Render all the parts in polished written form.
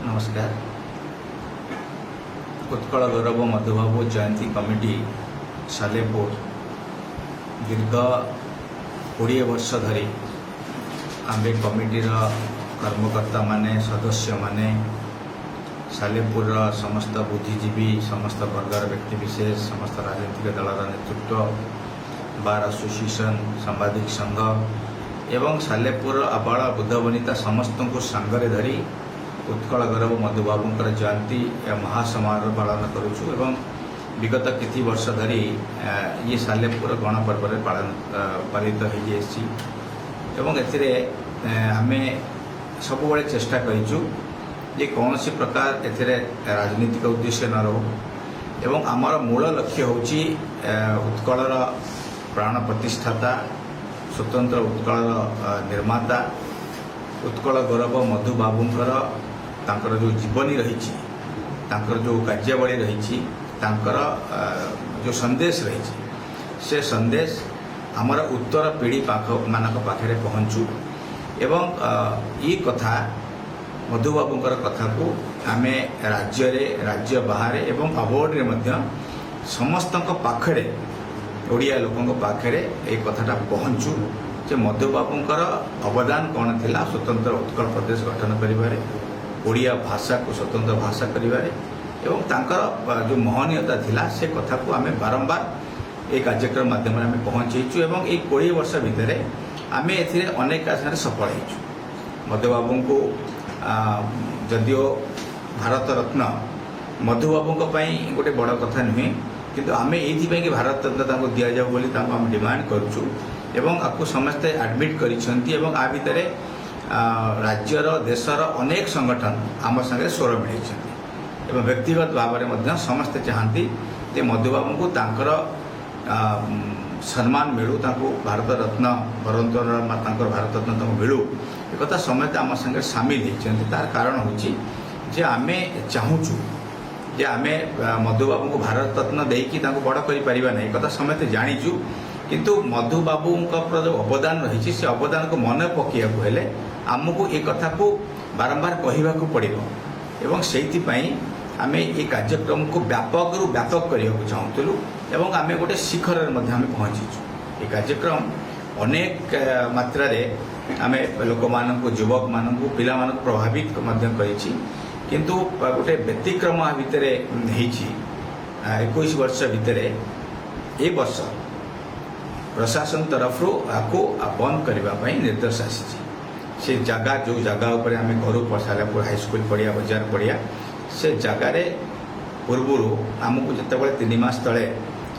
नमस्कार। उत्कल गौरव मधुबाबू जयंती कमिटी सालेपुर दीर्घ 20 वर्ष धरी आम्बे कमिटीर कर्मकर्ता माने सदस्य माने सालेपुर समस्त बुद्धिजीवी समस्त वर्गर व्यक्तिविशेष समस्त राजनीतिक दलर नेतृत्व बार एसोसिएशन सांबादिक संघ एवं सालेपुर आबाल बुद्ध वनिता समस्त को सांगरे धरी उत्कल गौरव मधुबाबूंकर जयंती महासमारोह पालन करुचु एवं विगत किछि वर्ष धरी ये सालेपुर गणपर्व पालित हो एवं एथिरे आमे सब चेष्टा करूँ जे कौन सी प्रकार एथिरे राजनीतिक उद्देश्य न रहो एवं आमर मूल लक्ष्य होची उत्कलर प्राण प्रतिष्ठाता स्वतंत्र उत्कलर निर्माता उत्कल गौरव मधुबाबूंकर तांकर जो जीवनी रही जो कार्यावली रही जो संदेश रही से संदेश आमर उत्तर पीढ़ी मानक पाखे पहुँचू एवं ये कथा मधुबाबूंकर कथा को आमे राज्य बाहर एवं अबोर्ड रे समस्त पाखरे ओडिया लोकों पाखरे ये कथाटा पहुँचू जे मधुबाबूंकर अवदान कौन थिला स्वतंत्र उत्कल प्रदेश गठन करिबारे ओडिया भाषा को स्वतंत्र भाषा करिबारे एवं तांकर जो महनीयता थिला से कथा को आमे बारंबार एक कार्यक्रम माध्यम आमे पहुँचेचु एवं एक 20 वर्ष भितर आमे एथिरे अनेक आशारे सफल हेचु। मधुबाबू को जदिओ भारत रत्न मधुबाबू गोटे बड़ कथा नुहे किंतु आमे एइथिपई कि भारत रत्न दि जाऊ बोली आम डिमांड करूँ एवं आपको समस्ते एडमिट करिसेंती एवं आ भितर राज्यर देशर अनेक संगठन आम संगे स्वर मिले एवं व्यक्तिगत भाव में समस्ते चाहती जे मधुबाबू को तांकर सम्मान मिलू तांको भारत रत्न बरंतर भारत रत्न मिलू एक कथा समस्त आम संगे सामिल होती तार कारण होची जे आमे चाहूचु जे आमे मधुबाबू को भारत रत्न देकी तांको बड़ करि परिबा नै कथा समस्त जानिचु किंतु मधुबाबू जो अवदान रही से अवदान को मन पकड़ हेले आमको ये कथा को बारंबार कहवा पड़ो एवं से आम ये कार्यक्रम को व्यापक रु व्यापक करने को चाहूलु एवं आम गोटे शिखर पहुँचीचु। ये कार्यक्रम अनेक मात्रा आम लोक मान युवक मान पिला प्रभावित किंतु गोटे व्यतिक्रम भितर 21 वर्ष भितर ए वर्ष प्रशासन तरफ आपको बंद करने निर्देश आसी से जगह जो जगह उपर आम घर सालेपुर हाईस्कल पड़िया बजार पड़िया से जगार पूर्वर आमको जितेबाला 3 मास तले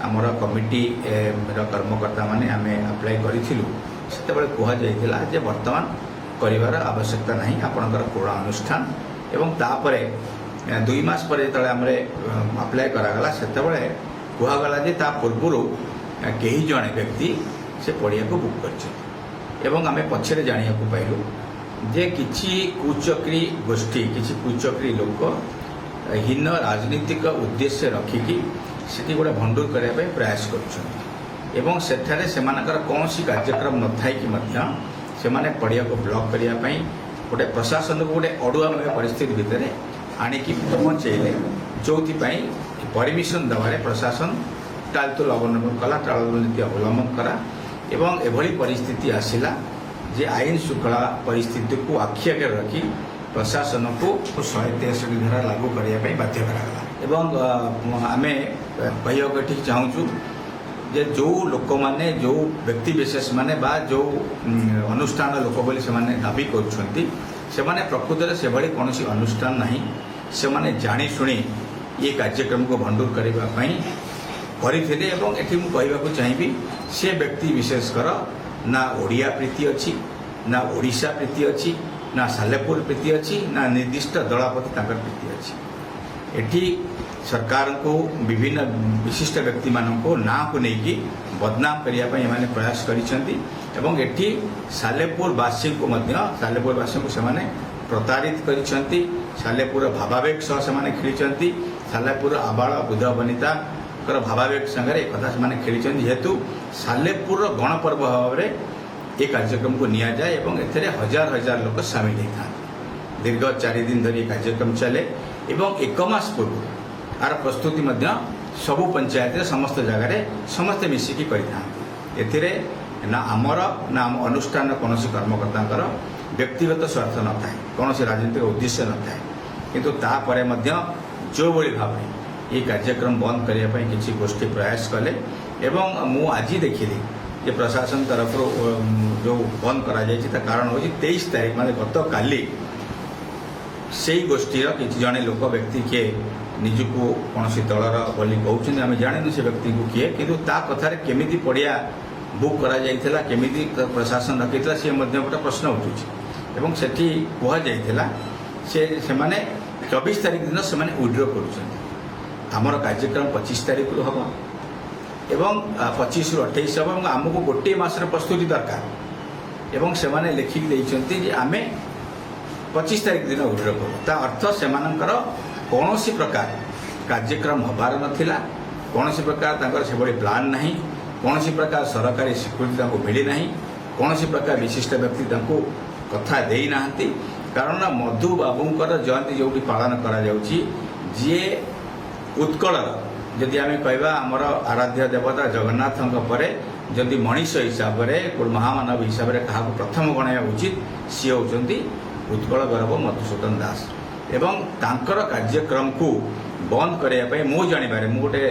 आमर कमिटी कर्मकर्ता माने आम अप्लाई करूँ से कहुला जे बर्तमान कर आवश्यकता नहीं आपणकर पूर्ण अनुष्ठान एवं तापर 2 मास पर जो आम अप्लाई करागला से कहगला जे ता पूर्वर कई जड़े व्यक्ति से पड़िया को बुक कर आम पछरे जाना पाइलु जे किछि कुचक्री गोष्ठी किछि कुचक्री लोक हीन राजनीतिक उद्देश्य रखिकी से गोटे भंडूर करने प्रयास कर कौन सी कार्यक्रम न थाई पड़िया को ब्लॉक करने गोटे प्रशासन को गोटे अड़ुआमय परिस्थिति भितर आणिकी पहुँचेले जो परमिशन दबारे प्रशासन टालतुल अवलंबन कला टाल नीति अवलंबन करा एवं एभली परिस्थिति आसिला जे आईन श्रृंखला परिस्थिति को आखि आगे रखी प्रशासन को 163 धारा लागू करने बाध्य करागला एवं आम कहवाक चाहूँ जे जो लोक माने जो व्यक्ति विशेष माने बा जो अनुष्ठान लोक बोली से दाबी कर प्रकृत से भली कौन अनुष्ठान नहीं से जानी शुणी ये कार्यक्रम को भंडूर करने करते एवं एटी मु कहवाक चाहिए से व्यक्ति विशेषकर ना ओडिया प्रीति अच्छी ना ओडिशा प्रीति अच्छी ना सालेपुर प्रीति अच्छी ना निर्दिष्ट दलापति तांकर प्रीति अच्छी एटी सरकार को विभिन्न विशिष्ट व्यक्ति मानक ना को लेकिन बदनाम करने प्रयास करिसेंती एटी सालेपुरवासी को सालेपुरवासी को सेमाने प्रतारित करिसेंती सालेपुर भावावेग सह सेमाने खेली सालेपुर आबाल बुद्ध वनिता भावावेग संगे कथा से खेली जेहेतु सालेपुर गणपर्व भाव में ये कार्यक्रम को निया जाए एवं एथिरे हजार हजार लोक सामिल होता दीर्घ 4 दिन धरी कार्यक्रम चले एवं 1 मास पूर्व आर प्रस्तुति सबु पंचायत समस्त जगार समस्ते मिसिकी करते ना आमर ना आम अनुष्ठान कौन कर्मकर्ता व्यक्तिगत स्वार्थ न था कौन राजनीतिक उद्देश्य न था किंतु तापर जो भली भाव ये कार्यक्रम बंद करने किसी गोष्ठी प्रयास कले एवं मु आज देखिली जे प्रशासन तरफ जो बंद करा जाए कारण हूँ 23 तारीख मान गत काली से गोष्ठी किसी जड़े लोक व्यक्ति किए निजको कौन दलर बोली कहते आम जाने से व्यक्ति को किए कि कथार केमी पड़िया बुक करा जाइथिला केमिति प्रशासन रखिथिला से गोटे प्रश्न उठुछि सेठी कुहा जाइथिला से माने 24 तारीख दिन से विड्रो करुछन्ति आमर कार्यक्रम 25 तारीख रु हबो एवं 25 रु 28 हबो आमको गोटे मासर प्रस्तुति दरकार एवं से माने लिखिक दैछन्ति जे आमे 25 तारीख दिन विड्रो करू ता अर्थ सेमानकर कौनसी प्रकार कार्यक्रम हबार नथिला कौनसी प्रकार तांकर से बड़ी प्लान नहीं कौन सी प्रकार सरकारी स्वीकृति मिली ना कौन सी प्रकार विशिष्ट व्यक्ति कथा दे ना कारण मधु बाबूंकर जयंती जो पालन करा जी उत्कल जदि आम कहवा आमर आराध्य देवता जगन्नाथ पर जदि मनीष हिसाब से महामानव हिसाब से क्या प्रथम गणया उचित सी होती उत्कल गौरव मधुसूदन दास एवं तांकर कार्यक्रम को बंद करने मो जानवर मु गोटे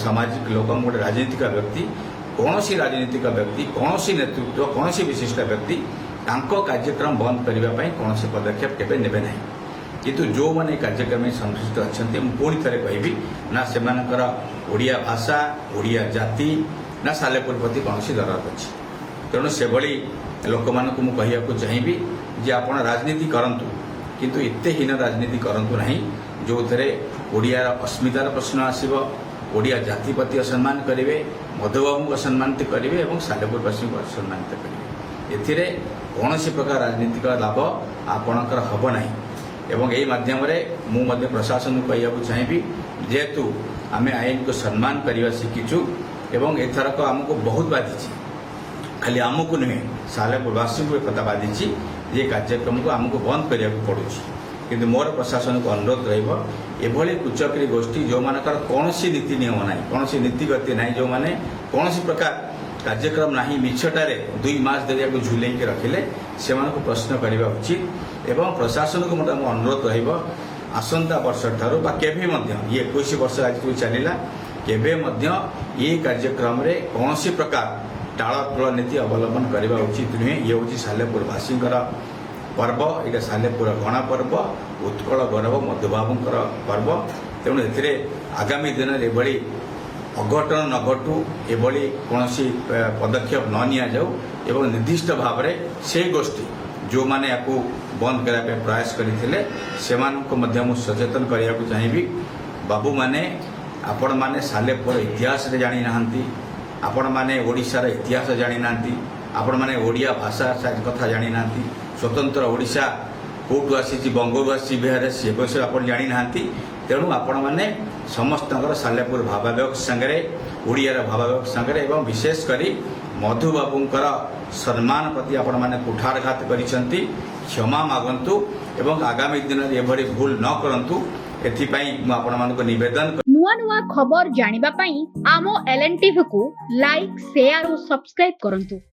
सामाजिक लोक गोटे राजनीतिक व्यक्ति कौन सी राजनीतिक व्यक्ति कौन सी नेतृत्व कौन सी विशिष्ट व्यक्ति तांको कार्यक्रम बंद करने कौन से पदक्षेप केबे नेबे नहीं किंतु जो माने कार्यक्रम में संश्लिष्ट अच्छा पुणी थे कहबी ना से ओडिया भाषा ओडिया जाति ना सालेपुर प्रति कौन सी दरद अच्छी तेणु से भली लोक मानक मु कहया चाहिए जे आपण राजनीति करंतु किंतु एते हीन राजनीति करंतु नहीं जो थे ओडियार अस्मितार प्रश्न आसब ओडिया जाति प्रति असम्मान करेंगे मधुबाबू को सम्मानित करेंगे और सालेपुरवासी को सम्मानित करेंगे ए कौन प्रकार राजनीतिक लाभ आपणकर हम ना एवं यही मध्यम मुझे प्रशासन को कहना चाहिए जेहेतु आम आईन को सम्मान करने शिखीचु एवं एथरक आमको बहुत बाधी खाली आमको नुहे सालेपुरवासी को एक बाधी ये कार्यक्रम को आमको बंद करने पड़ू किंतु मोर प्रशासन को अनुरोध रही कुचक्री गोष्ठी जो मानकर कौन सी नीति नियम ना कौन सी नीति गति ना जो मैंने कौन सी प्रकार कार्यक्रम ना मिछटारे 2 मास दरिया को झुले रखिले से प्रश्न करने उचित एवं प्रशासन को मोटा अनुरोध रसंता वर्ष ठार केवे ये 21 वर्ष आज चलला केवे ये कार्यक्रम रे कौन सी प्रकार टालटोल नीति अवलंबन करने उचित नुहे ये हूँ सालेपुरवासी पर्व ये सालेपुर गण पर्व उत्कल गौरव मधुबाबूंकर पर्व तेणु ए आगामी दिन में ये अघटन न घटू ये कौन पदक्षेप न नि जाऊ निर्दिष्ट भाव में से गोष्ठी जो मैंने या बंद करने प्रयास करते सचेतन करने चाहिए बाबू मैंने आपण मैंने सालेपुर इतिहास जानी ना आपण मैंने ओडिशार इतिहास जानी ना आपण मैंने ओडिया भाषा कथा जानी ना स्वतंत्र ओडिशा कौटू आसी बंगरू आसी बिहार सी विषय आप जानी ना तेणु आपण मैंने समस्त सालेपुर भावावेग सांगे ओडियार भावावेग सांगे एवं विशेषकर मधुबाबूंकर सम्मान प्रति आपण मैंने कुठारघात करिसेंती क्षमा मागंतु एवं आगामी दिन में एभली भूल न करंतु एथिपाई मु आपण मानको निवेदन नुआ नुआ खबर जानिबा पई आमो एलएन टीवी को लाइक शेयर और सब्सक्राइब करंतु।